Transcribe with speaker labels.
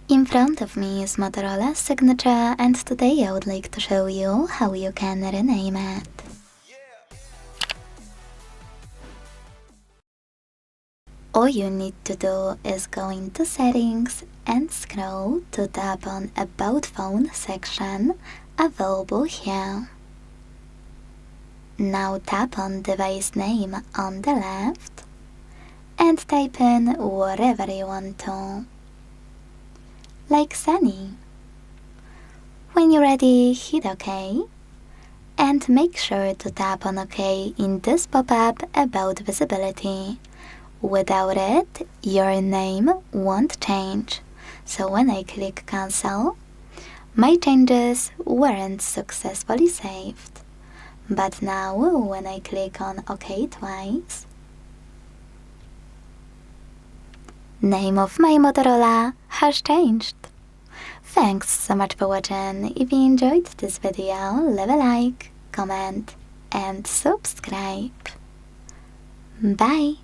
Speaker 1: In front of me is Motorola Signature, and today I would like to show you how you can rename it. All you need to do is go into Settings and scroll to tap on About Phone section available here. Now tap on Device Name on the left and type in whatever you want to, like Sunny. When you're ready, hit OK and make sure to tap on OK in this pop-up about visibility. Without it, your name won't change, so when I click Cancel, my changes weren't successfully saved. But now, when I click on OK twice, name of my Motorola has changed. Thanks so much for watching. If you enjoyed this video, leave a like, comment and subscribe. Bye!